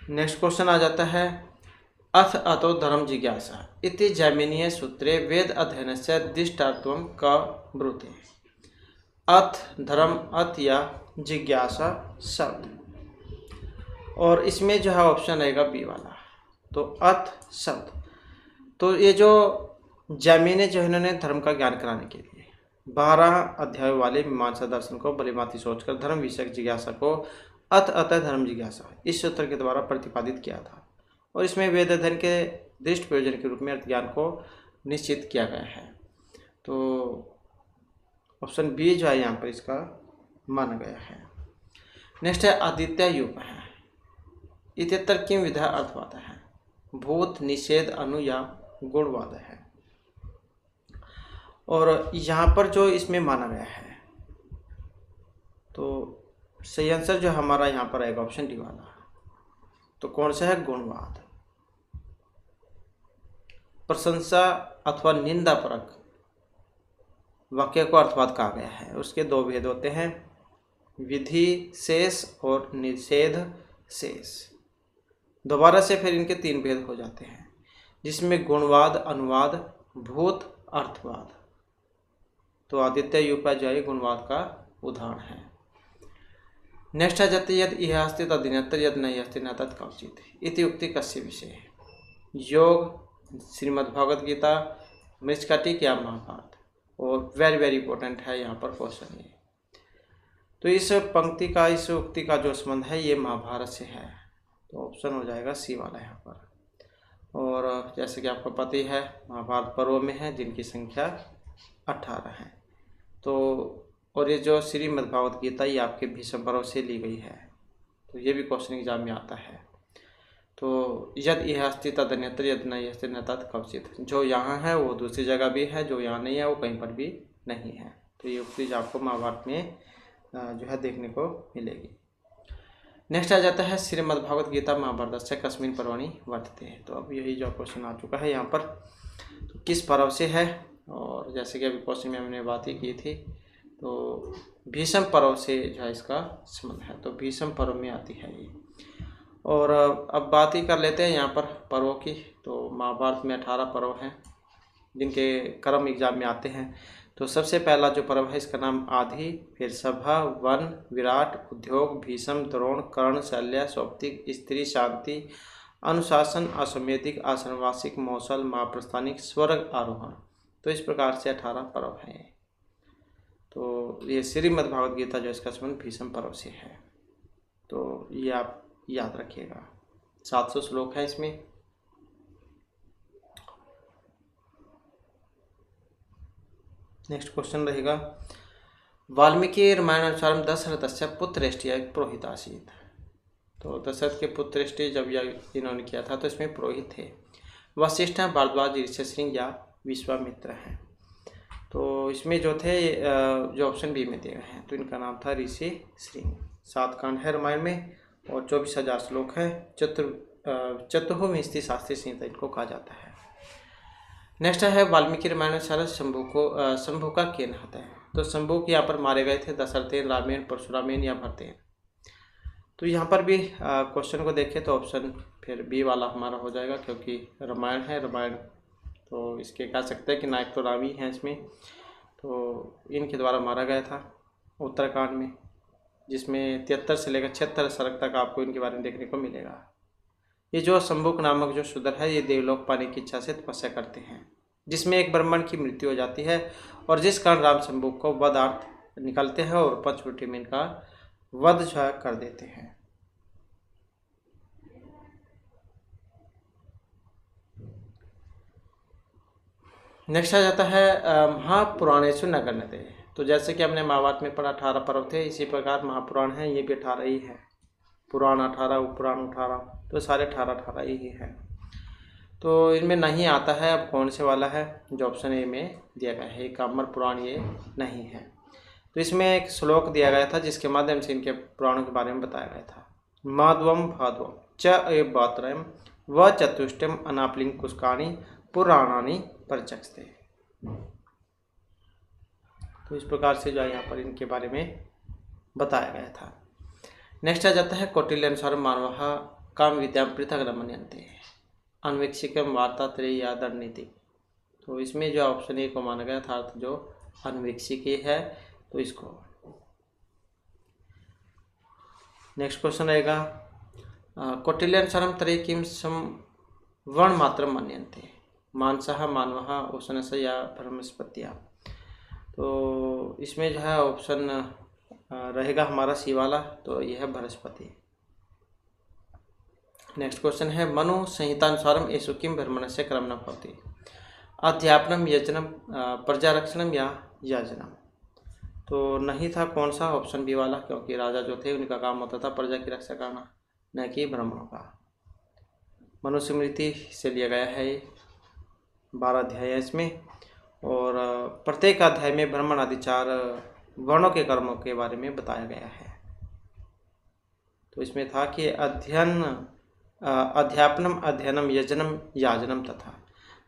नेक्स्ट क्वेश्चन आ जाता है अथ अतो धर्म जिज्ञासा इति जैमिनीय सूत्रे वेद अध्ययन से दिष्टात्वम का ब्रूते। अथ धर्म, अथ या जिज्ञासा शब्द, और इसमें जो है ऑप्शन रहेगा बी वाला। तो अथ शब्द, तो ये जो जैमिनी जो इन्होंने धर्म का ज्ञान कराने के लिए 12 अध्यायों वाले मीमांसा दर्शन को भलीभांति सोचकर धर्म विषयक जिज्ञासा को अथ अतः धर्म जिज्ञासा इस सूत्र के द्वारा प्रतिपादित किया था। और इसमें वेद अध्ययन के दृष्ट प्रयोजन के रूप में अर्थ ज्ञान को निश्चित किया गया है। तो ऑप्शन बी जो है यहाँ पर इसका माना गया है। नेक्स्ट है आदित्य युग है इत्यत्र किम विधा अर्थवाद है, भूत निषेध अनु या गुणवाद है। और यहाँ पर जो इसमें माना गया है तो सही आंसर जो हमारा यहाँ पर आएगा ऑप्शन डी वाला। तो कौन सा है? गुणवाद। प्रशंसा अथवा निंदा परक वाक्य को अर्थवाद कहा गया है। उसके दो भेद होते हैं, विधि शेष और निषेध शेष। दोबारा से फिर इनके तीन भेद हो जाते हैं, जिसमें गुणवाद, अनुवाद, भूत अर्थवाद। तो आदित्य यूपा जो है गुणवाद का उदाहरण है। नेक्स्ट आ जाती है, यद इह अस्ति तदिन्यत्र यद नहीं अस्ति न तत् क्वचित् इति उक्ति कस्य विषय। योग, श्रीमद्भगवद गीता, मृच्छकटिक या महाभारत। और वेरी वेरी इंपॉर्टेंट है यहाँ पर क्वेश्चन ये। तो इस पंक्ति का, इस उक्ति का जो संबंध है ये महाभारत से है, तो ऑप्शन हो जाएगा सी वाला यहाँ पर। और जैसे कि आपको पता ही है, महाभारत पर्व में है जिनकी संख्या 18 है। तो और ये जो श्रीमद्भगवद गीता ये आपके भीष्म पर्व से ली गई है, तो ये भी क्वेश्चन एग्जाम में आता है। तो यद इह अस्ति तदन्यत्र यद नहीं अस्ति न तत् क्वचित्, जो यहाँ है वो दूसरी जगह भी है, जो यहाँ नहीं है वो कहीं पर भी नहीं है। तो ये उक्ति आपको महाभारत में जो है देखने को मिलेगी। नेक्स्ट आ जाता है, श्रीमद्भगवद गीता महाभारतस्य कस्मिन् पर्वणि वर्तते। तो अब यही जो क्वेश्चन आ चुका है यहाँ पर, तो किस पर्व से है। और जैसे कि अभी क्वेश्चन में हमने बात ही की थी, तो भीष्म पर्व से जो है इसका संबंध है, तो भीष्म पर्व में आती है ये। और अब बात ही कर लेते हैं यहाँ पर पर्वों की। तो महाभारत में 18 पर्व हैं जिनके क्रम एग्जाम में आते हैं। तो सबसे पहला जो पर्व है इसका नाम आदि, फिर सभा, वन, विराट, उद्योग, भीष्म, द्रोण, कर्ण, शल्य, सौप्तिक, स्त्री, शांति, अनुशासन, अश्वमेधिक, आश्रमवासिक, मौसल, महाप्रस्थानिक, स्वर्ग आरोहण। तो इस प्रकार से 18 पर्व हैं। तो ये श्रीमद्भगवद गीता जो इसका संबंध भीष्म पर्व से है, तो ये आप याद रखिएगा। 700 श्लोक हैं इसमें। नेक्स्ट क्वेश्चन रहेगा, वाल्मीकि रामायणानुसार दशरथस्य पुत्रष्टि पुरोहित आसीत्। तो दशरथ के पुत्रष्टि जब यह इन्होंने किया था तो इसमें पुरोहित थे। वशिष्ठ, भारद्वाज, ऋष्यशृंग या विश्वामित्र हैं। तो इसमें जो थे जो ऑप्शन बी में दिए गए हैं, तो इनका नाम था ऋष्यशृंग। 7 कांड है रामायण में और 24,000 श्लोक है। चतुर्विंशति शास्त्रीय संहिता इनको कहा जाता है। नेक्स्ट है, वाल्मीकि रामायण अनुसार शंभु का क्या नाता है। तो शंभु यहाँ पर मारे गए थे दशरथेन, रामेन, परशुरामेन या भरतेन। तो यहाँ पर भी क्वेश्चन को देखें तो ऑप्शन फिर बी वाला हमारा हो जाएगा, क्योंकि रामायण है। रामायण तो इसके कह सकते हैं कि नायक तो राम ही हैं इसमें। तो इनके द्वारा मारा गया था उत्तराखंड में, जिसमें 73 से लेकर 76 सर्ग तक आपको इनके बारे में देखने को मिलेगा। ये जो शंभुक नामक जो शूद्र है, ये देवलोक पाने की इच्छा से तपस्या करते हैं, जिसमें एक ब्राह्मण की मृत्यु हो जाती है, और जिस कारण राम शंभुक को वधार्थ निकलते हैं और पंचवटी में इनका वध कर देते हैं। नेक्स्ट आ जाता है, महापुराणेषु न गण्यते। तो जैसे कि हमने महाभारत में पढ़ा 18 पर्व थे, इसी प्रकार महापुराण है, ये भी 18 ही है। पुराण 18, उपपुराण 18, तो सारे 18 ही हैं। तो इनमें नहीं आता है, अब कौन से वाला है, जो ऑप्शन ए में दिया गया है, कामर पुराण ये नहीं है। तो इसमें एक श्लोक दिया गया था जिसके माध्यम से इनके पुराणों के बारे में बताया गया था। माध्वम भाद्वम च एत्रयम व चतुष्टयम अनापलिंग कुष्कानि पुराणानि परचक्षते। तो इस प्रकार से जो है यहाँ पर इनके बारे में बताया गया था। नेक्स्ट आ जाता है, कौटिल्य अनुसार मानव काम विद्या पृथक न मन्यन्ते अन्वीक्षिकम वार्ता त्रयी नीति। तो इसमें जो ऑप्शन ए को माना गया था, अर्थ जो अन्वीक्षिकी है, तो इसको। नेक्स्ट क्वेश्चन रहेगा, कौटिल्य अनुसार त्रयी किम वर्ण मात्र मन्यन्ते मानसः मानवः उष्णस्य या ब्रह्मस्पत्या। तो इसमें जो है ऑप्शन रहेगा हमारा सी वाला, तो यह है बृहस्पति। नेक्स्ट क्वेश्चन है, मनु संहितानुसारम येषु किम ब्राह्मणस्य क्रम न भवति अध्यापनम, यजनम, प्रजारक्षणम या याजनम। तो नहीं था कौन सा, ऑप्शन बी वाला, क्योंकि राजा जो थे उनका काम होता था प्रजा की रक्षा करना, न कि ब्राह्मणों का। मनुस्मृति से लिया गया है, 12 अध्याय है इसमें, और प्रत्येक अध्याय में ब्राह्मण आदि 4 वर्णों के कर्मों के बारे में बताया गया है। तो इसमें था कि अध्ययन अध्यापनम अध्ययनम यजनम याजनम तथा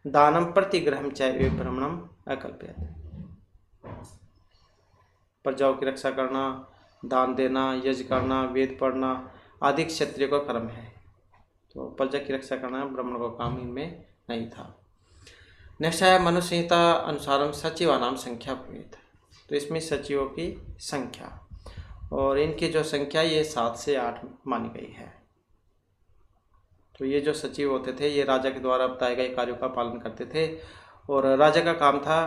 दानम प्रतिग्रहम चैव भ्रमणम अकल्पयते। प्रजाओं की रक्षा करना, दान देना, यज्ञ करना, वेद पढ़ना आदि क्षत्रिय का कर्म है। तो प्रजा की रक्षा करना ब्राह्मण का काम इनमें नहीं था। नेक्स्ट है मनुसंहिता अनुसारम सचिवानाम संख्या भवेत्। तो इसमें सचिवों की संख्या और इनकी जो संख्या ये 7 से 8 मानी गई है। तो ये जो सचिव होते थे ये राजा के द्वारा बताए गए कार्यों का पालन करते थे और राजा का काम था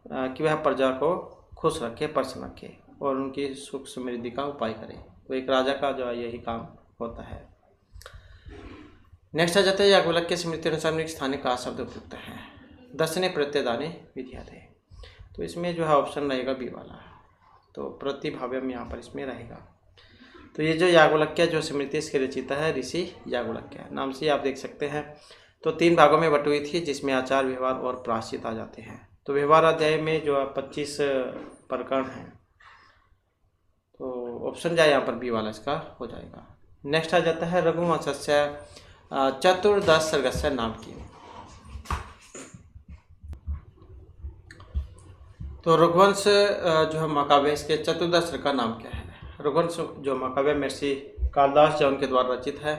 कि वह प्रजा को खुश रखे, प्रसन्न रखे और उनकी सुख समृद्धि का उपाय करे। तो एक राजा का जो यही काम होता है। नेक्स्ट आ जाता है याज्ञवल्क्य स्मृति अनुसार स्थानीय का शब्द उपयुक्त है। दर्शने प्रत्यदाने विद्याते। तो इसमें जो है ऑप्शन रहेगा बी वाला। तो प्रतिभाव्यम यहाँ पर इसमें रहेगा। तो ये जो याज्ञवल्क्य जो स्मृति इसके रचिता है ऋषि याज्ञवल्क्य, नाम से आप देख सकते हैं। तो 3 भागों में बटी हुई थी जिसमें आचार, व्यवहार और प्रायश्चित आ जाते हैं। तो व्यवहार अध्याय में जो 25 प्रकरण हैं। तो ऑप्शन जाए यहाँ पर बी वाला इसका हो जाएगा। नेक्स्ट आ जाता है रघुवंशस्य चतुर्दश सर्गस्य नाम की। तो रघुवंश जो है महाकाव्य इसके चतुर्दश सर्ग का नाम क्या है? रघुवंश जो महाकाव्य महर्षि कालिदास जो उनके द्वारा रचित है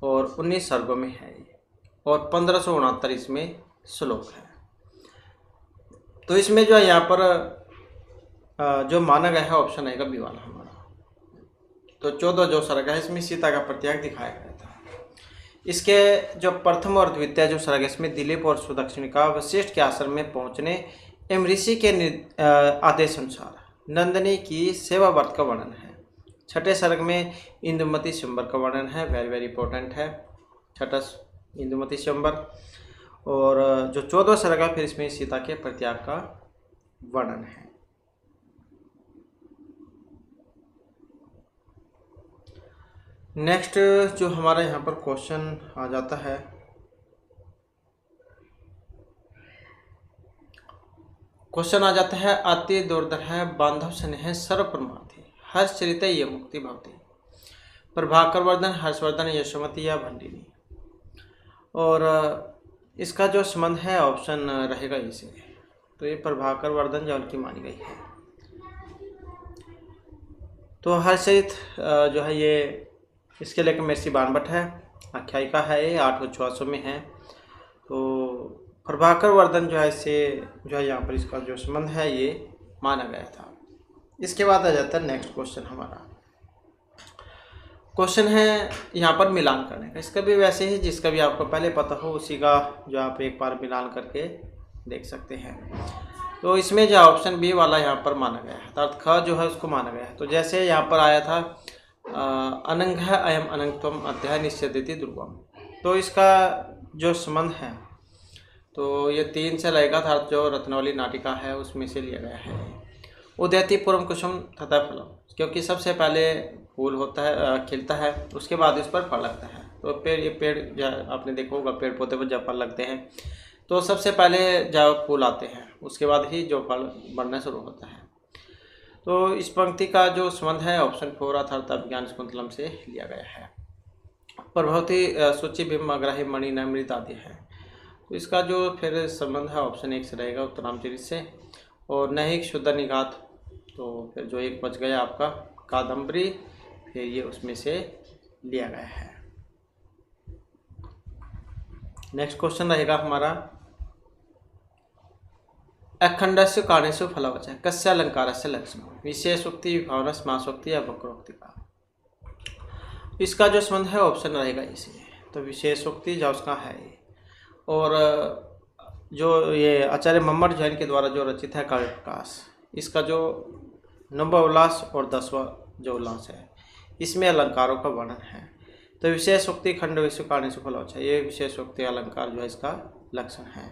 और 19 सर्गों में है और 1569 इसमें श्लोक है। तो इसमें जो है यहाँ पर जो माना गया है ऑप्शन आएगा बी वाला हमारा। तो 14 जो सर्ग है इसमें सीता का प्रत्याग दिखाया गया था। इसके जो प्रथम और द्वितीय जो सर्ग इसमें दिलीप और सुदक्षिणी का वशिष्ठ के आश्रम में पहुंचने एवं ऋषि के आदेश अनुसार नंदिनी की सेवा व्रत का वर्णन है। छठे सर्ग में इंदुमती स्वयंवर का वर्णन है, वेरी वेरी इंपॉर्टेंट है छठा इंदुमती स्वयंवर। और जो 14 सर्ग है फिर इसमें सीता के प्रत्याग का वर्णन है। नेक्स्ट जो हमारा यहाँ पर क्वेश्चन आ जाता है, अति दुर्धर है बांधव स्नेह सर्व परमार्थी हर्ष चरित ये मुक्ति भवती। प्रभाकर वर्धन, हर्षवर्धन, यशोमती या भंडिनी। और इसका जो संबंध है ऑप्शन रहेगा इसे। तो ये प्रभाकर वर्धन जो उनकी मानी गई है। तो हर्षचरित जो है ये इसके लेकर महर्षि बाणभट्ट है, आख्यायिका है, ये 8 में है। तो प्रभाकर वर्धन जो है इससे जो है यहाँ पर इसका जो संबंध है ये माना गया था। इसके बाद आ जाता है नेक्स्ट क्वेश्चन हमारा। क्वेश्चन है यहाँ पर मिलान करने का। इसका भी वैसे ही जिसका भी आपको पहले पता हो उसी का जो आप एक बार मिलान करके देख सकते हैं। तो इसमें जो ऑप्शन बी वाला यहाँ पर माना गया है, अर्थात ख जो है उसको माना गया है। तो जैसे यहाँ पर आया था अनंग अयम अनंगत्वम अध्याय निश्चयति ध्रुवम। तो इसका जो संबंध है तो ये 3 से रहेगा था। जो रत्नावली नाटिका है उसमें से लिया गया है। उदयति पूर्व कुसुम तथा फलम, क्योंकि सबसे पहले फूल होता है, खिलता है, उसके बाद इस पर फल लगता है। तो ये पेड़ आपने देखा होगा, पेड़ पौधे पर जब फल लगते हैं तो सबसे पहले जब फूल आते हैं उसके बाद ही जो फल बढ़ना शुरू होता है। तो इस पंक्ति का जो संबंध है ऑप्शन 4 अर्थात विज्ञान शाकुंतलम से लिया गया है। प्रभवती सूचि बिंब अग्राही मणि नमृत आदि है। तो इसका जो फिर संबंध है ऑप्शन 1 से रहेगा, उत्तरामचरित से। और नैहिक शुद्ध निघात, तो फिर जो एक बच गया आपका कादम्बरी, फिर ये उसमें से लिया गया है। नेक्स्ट क्वेश्चन रहेगा हमारा अखंडस्य कारणेषु फलवचः कस्य अलंकारस्य लक्षणम् विशेषोक्ति विभावना समासोक्ति या वक्रोक्ति का। इसका जो संबंध है ऑप्शन रहेगा इसी। तो विशेषोक्ति जो उसका है। और जो ये आचार्य मम्मट जैन के द्वारा जो रचित है काव्य प्रकाश, इसका जो 9वां उल्लास और 10वां जो उल्लास है इसमें अलंकारों का वर्णन है। तो विशेषोक्ति खंडवेषु कारणेषु फलवचः, ये विशेषोक्ति अलंकार जो है इसका लक्षण है।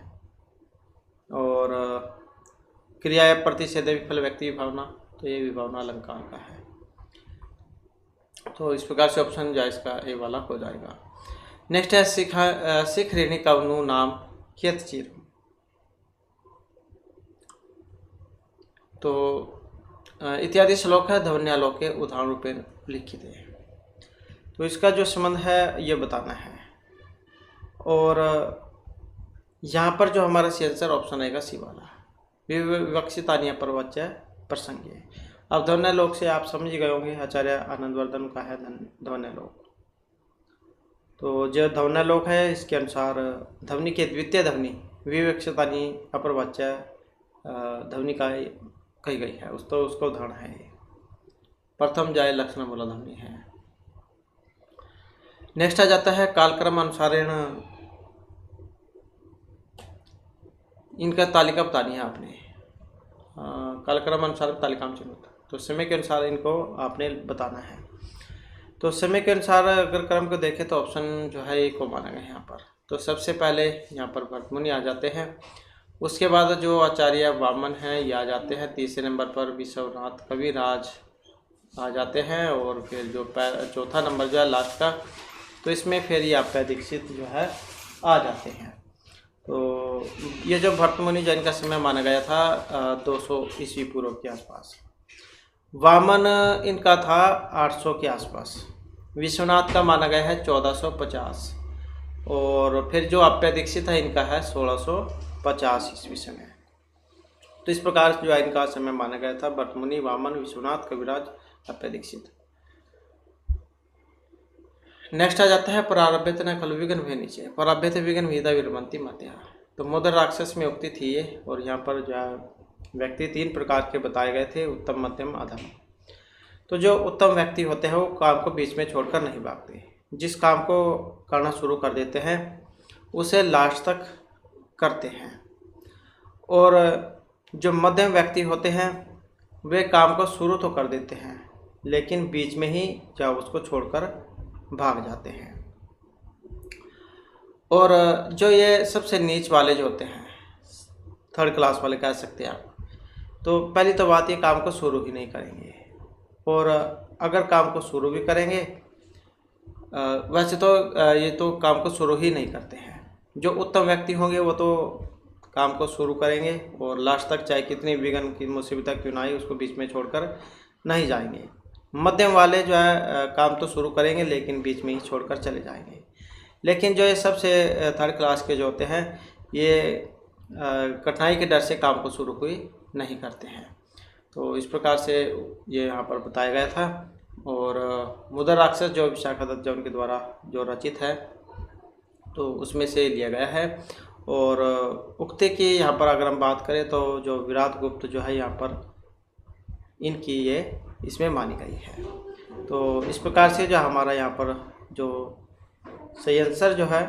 और क्रिया प्रतिषेध विफल व्यक्ति विभावना, तो ये विभावना अलंकार का है। तो इस प्रकार से ऑप्शन जो है इसका ए वाला हो जाएगा। नेक्स्ट है सिख ऋणी कवनु नाम कियत चिरम। तो इत्यादि श्लोक है ध्वन्यालोके उदाहरण रूपेण लिखित है। तो इसका जो संबंध है ये बताना है। और यहाँ पर जो हमारा सी आंसर ऑप्शन आएगा सी वाला, विवक्षितानीय प्रवच्य प्रसंग। अब ध्वन्यालोक से आप समझ गए होंगे, आचार्य आनंदवर्धन का है ध्वन्यालोक। तो जो ध्वन्यालोक है इसके अनुसार ध्वनि के द्वितीय ध्वनि विवक्षितानीय अप्रवच्य ध्वनि का कही गई है, उसका उदाहरण है ये। प्रथम जाय लक्षण मूला ध्वनि है। नेक्स्ट आ जाता है कालक्रम अनुसारेण, इनका तालिका बतानी है आपने। कालक्रम अनुसार तालिका में चिन्हित, तो समय के अनुसार इनको आपने बताना है। तो समय के अनुसार अगर क्रम को देखें तो ऑप्शन जो है एक को माना गया यहाँ पर। तो सबसे पहले यहाँ पर भरतमुनि आ जाते हैं, उसके बाद जो आचार्य वामन हैं ये आ जाते हैं, तीसरे नंबर पर विश्वनाथ कविराज आ जाते हैं, और फिर जो चौथा नंबर जो है लास्ट का, तो इसमें फिर ये आपका दीक्षित जो है आ जाते हैं। तो ये जो भरतमुनि जैन का समय माना गया था 200 ईस्वी पूर्व के आसपास, वामन इनका था 800 के आसपास, विश्वनाथ का माना गया है 1450, और फिर जो अप्य दीक्षित है इनका है 1650 ईस्वी समय। तो इस प्रकार जो है इनका समय माना गया था, भरतमुनि, वामन, विश्वनाथ कविराज, अप्य दीक्षित। नेक्स्ट आ जाता है प्रारभ्यत न खलु विघ्न भय नीचे, प्रारभ्यत विघ्न विदा विरमंती मध्या। तो मुद्र राक्षस में उक्ति थी ये, और यहाँ पर जो है व्यक्ति 3 प्रकार के बताए गए थे, उत्तम, मध्यम, अधम। तो जो उत्तम व्यक्ति होते हैं वो काम को बीच में छोड़कर नहीं भागते, जिस काम को करना शुरू कर देते हैं उसे लास्ट तक करते हैं। और जो मध्यम व्यक्ति होते हैं वे काम को शुरू तो कर देते हैं लेकिन बीच में ही जब उसको छोड़कर भाग जाते हैं। और जो ये सबसे नीच वाले जो होते हैं, 3rd क्लास वाले कह सकते हैं आप, तो पहली तो बात ये काम को शुरू ही नहीं करेंगे, और अगर काम को शुरू भी करेंगे वैसे तो ये तो काम को शुरू ही नहीं करते हैं। जो उत्तम व्यक्ति होंगे वो तो काम को शुरू करेंगे और लास्ट तक चाहे कितनी विघ्न की मुसीबत क्यों ना आई उसको बीच में छोड़कर नहीं जाएंगे। मध्यम वाले जो है काम तो शुरू करेंगे लेकिन बीच में ही छोड़कर चले जाएंगे। लेकिन जो ये सबसे 3rd क्लास के जो होते हैं ये कठिनाई के डर से काम को शुरू ही नहीं करते हैं। तो इस प्रकार से ये यहाँ पर बताया गया था। और मुद्र राक्षस जो विशाखादत्त उनके द्वारा जो रचित है तो उसमें से लिया गया है। और उक्ति की यहाँ पर अगर हम बात करें तो जो विराट गुप्त जो है यहाँ पर इनकी ये इसमें मानी गई है। तो इस प्रकार से जो हमारा यहाँ पर जो सही आंसर जो है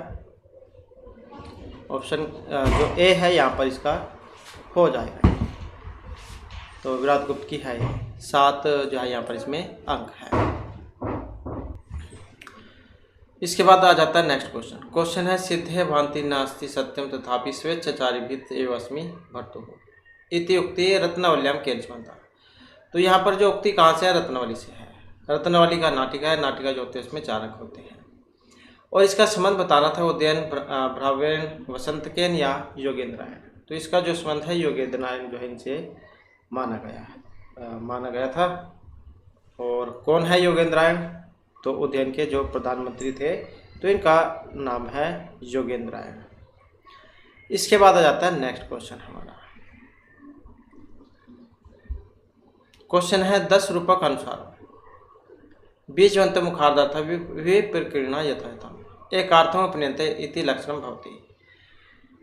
ऑप्शन जो ए है यहाँ पर इसका हो जाएगा। तो विराट गुप्त की है 7 जो है यहाँ पर इसमें अंक है। इसके बाद आ जाता है नेक्स्ट क्वेश्चन। क्वेश्चन है सिद्धे भांति नास्ति सत्यम तथापि स्वेच्छाचारिभित एव अस्मि भर्तुः इति उक्ति रत्नावल्याम केंद्रमता। तो यहाँ पर जो उक्ति कहाँ से है? रत्नावली से है। रत्नावली का नाटिका है, नाटिका जो होते हैं उसमें 4 अंक होते हैं। और इसका संबंध बताना था उदयन भ्रावेण वसंतकेन या योगेंद्रायण। तो इसका जो संबंध है योगेंद्रायण जो है इनसे माना गया था। और कौन है योगेंद्रायण? तो उदयन के जो प्रधानमंत्री थे तो इनका नाम है योगेंद्रायण। इसके बाद आ जाता है नेक्स्ट क्वेश्चन हमारा। क्वेश्चन है 10 रूपक अनुसार बीजवंत मुखार्थ वे प्रकीर्णा यथायथम एकार्थम अपन्यन्ते इति लक्षणम भवति।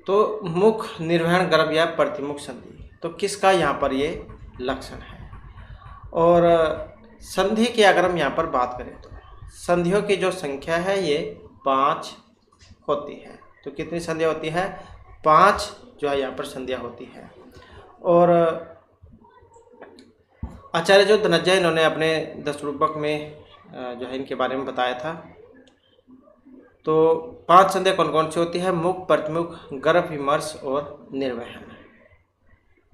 तो मुख निर्वहन गर्भ या प्रतिमुख संधि, तो किसका यहाँ पर ये लक्षण है? और संधि की अगर हम यहाँ पर बात करें तो संधियों की जो संख्या है ये 5 होती है। तो कितनी संधियाँ होती है? 5 जो है यहाँ पर संधियाँ होती है। और आचार्य जो धनंजय इन्होंने अपने 10 रूपक में जो है इनके बारे में बताया था। तो 5 संधियाँ कौन कौन सी होती है? मुख, प्रतिमुख, गर्भ, विमर्श और निर्वहन।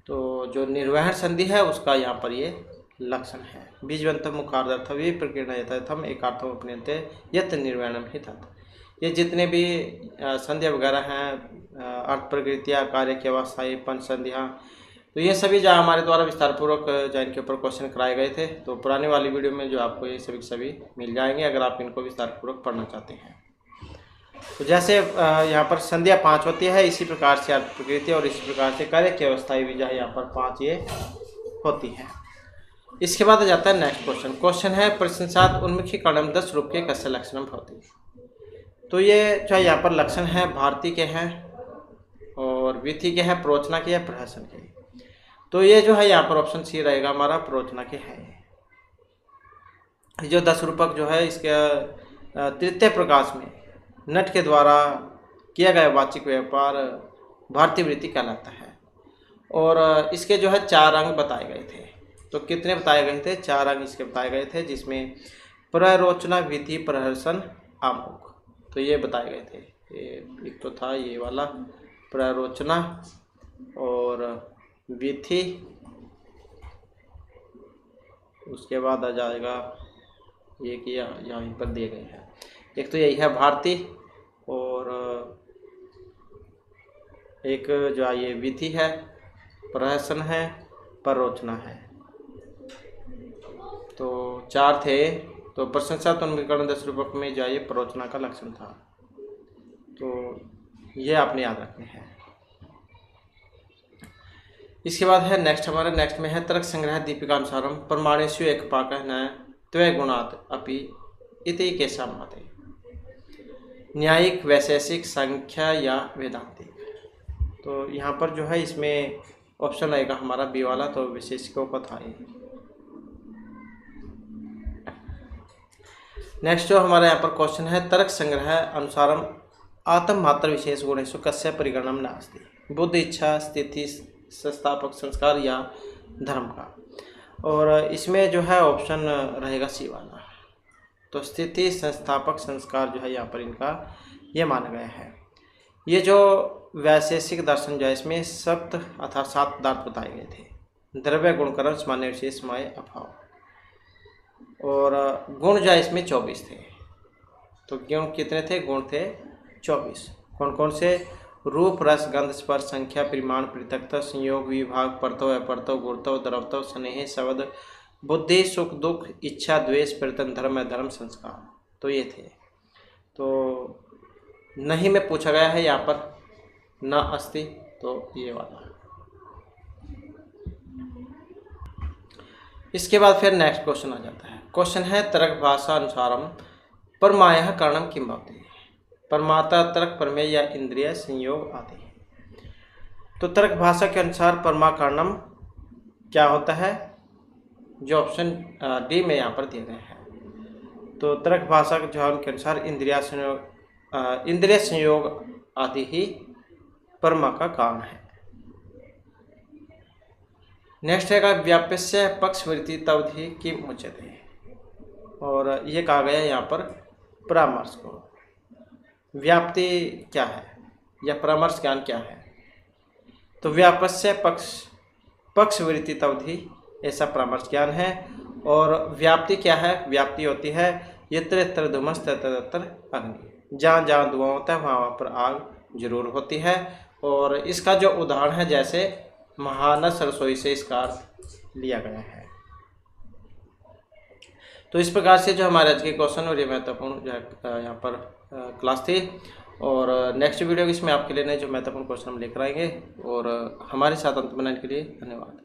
तो जो निर्वहन संधि है उसका यहाँ पर ये लक्षण है। बीजवंत मुखार्थ प्रकीर्णा यथायथम एकार्थम अपन्यन्ते यत् निर्वहनम हि तत्। ये जितने भी संध्या वगैरह हैं, अर्थ प्रकृतियाँ, कार्य की अवस्थाएँ, पंच संधियाँ, तो ये सभी जो हमारे द्वारा विस्तारपूर्वक जो इनके ऊपर क्वेश्चन कराए गए थे। तो पुराने वाली वीडियो में जो आपको ये सभी मिल जाएंगे अगर आप इनको विस्तारपूर्वक पढ़ना चाहते हैं। तो जैसे यहाँ पर संध्या 5 होती है, इसी प्रकार से अर्थ प्रकृति और इसी प्रकार से कार्य की अवस्थाएं भी जो है यहाँ पर 5 ये होती है। इसके बाद आ जाता है नेक्स्ट क्वेश्चन। क्वेश्चन है प्रश्नसात उन्मुखीकरण 10 रूप के कस्य लक्षण भवति। तो ये जो यहाँ पर लक्षण है भारती के हैं और विधि के हैं, प्रोचना के या प्रहसन के। तो ये जो है यहाँ पर ऑप्शन सी रहेगा हमारा, प्रोचना के है। जो 10 रूपक जो है इसके तृतीय प्रकाश में नट के द्वारा किया गया वाचिक व्यापार भारतीय वृत्ति कहलाता है। और इसके जो है 4 अंग बताए गए थे। तो कितने बताए गए थे? 4 अंग इसके बताए गए थे, जिसमें प्ररोचना, विधि, प्रहसन, आमुख। तो ये बताए गए थे। एक तो था ये वाला प्ररोचना और विधि, उसके बाद आ जाएगा ये कि यहाँ पर दिए गए हैं। एक तो यही है भारती और एक जो ये विधि है, प्रहसन है, प्ररोचना है। तो 4 थे। तो प्रशंसात उन्मुखीकरण 10 रूपक में जो ये प्ररोचना का लक्षण था। तो ये आपने याद रखने हैं। इसके बाद है नेक्स्ट में है तर्क संग्रह दीपिकानुसारम प्रमाणेषु एकपाकः न त्वगुणात् अपि इति केशा मते। न्यायिक, वैशेषिक, संख्या या वेदांतिक। तो यहाँ पर जो है इसमें ऑप्शन आएगा हमारा बी वाला, तो वैशेषिकों का था ये। नेक्स्ट जो हमारा यहाँ पर क्वेश्चन है तर्क संग्रह अनुसारम आत्म मात्र विशेष गुणेषु कस्य परिगणनम नास्ति। बुद्ध, इच्छा, स्थिति, संस्थापक संस्कार या धर्म का। और इसमें जो है ऑप्शन रहेगा सी वाला। तो स्थिति, संस्थापक, संस्कार जो है यहाँ पर इनका ये माना गया है। ये जो वैशेषिक दर्शन जो है इसमें सप्त अर्थात 7 पदार्थ बताए गए थे। द्रव्य, गुणकरण, सामान्य, विशेष, माय, अभाव। और गुण जो है इसमें 24 थे। तो गुण कितने थे? गुण थे 24। कौन कौन से? रूप, रस, गंध, स्पर्श, संख्या, परिमाण, पृथकता, संयोग, विभाग, परतव, अपरतव, गुणतव, द्रवतव, स्नेह, शब्द, बुद्धि, सुख, दुख, इच्छा, द्वेष, प्रयत्न, धर्म, अधर्म, संस्कार। तो ये थे। तो नहीं में पूछा गया है यहाँ पर न अस्ति, तो ये वाला। इसके बाद फिर नेक्स्ट क्वेश्चन आ जाता है। क्वेश्चन है तर्क भाषा अनुसारम परमायः कारणम किम भवति। परमाता, तर्क, प्रमेय या इंद्रिय संयोग आदि। तो तर्क भाषा के अनुसार परमा कारणम क्या होता है? जो ऑप्शन डी में यहाँ पर दिए गए हैं। तो तर्क भाषा जो है उनके अनुसार इंद्रिय संयोग आदि ही परमा का कारण है। नेक्स्ट है व्याप्यस्य पक्षवृत्ति तवधि किम उच्यते। और ये कहा गया यहाँ पर परामर्श को। व्याप्ति क्या है या परामर्श ज्ञान क्या है? तो व्याप्यस्य पक्षवृत्ति तवधि ऐसा परामर्श ज्ञान है। और व्याप्ति क्या है? व्याप्ति होती है यत्र यत्र धूमस् तत्र तत्र अग्नि। जहाँ जहाँ धुआं होता है वहाँ पर आग जरूर होती है। और इसका जो उदाहरण है जैसे महानस रसोई से इसका लिया गया है। तो इस प्रकार से जो हमारे आज के क्वेश्चन और ये महत्वपूर्ण जो है यहाँ पर क्लास थी। और नेक्स्ट वीडियो इसमें आपके लिए नए जो महत्वपूर्ण क्वेश्चन हम लेकर आएंगे। और हमारे साथ अंत बनाने के लिए धन्यवाद।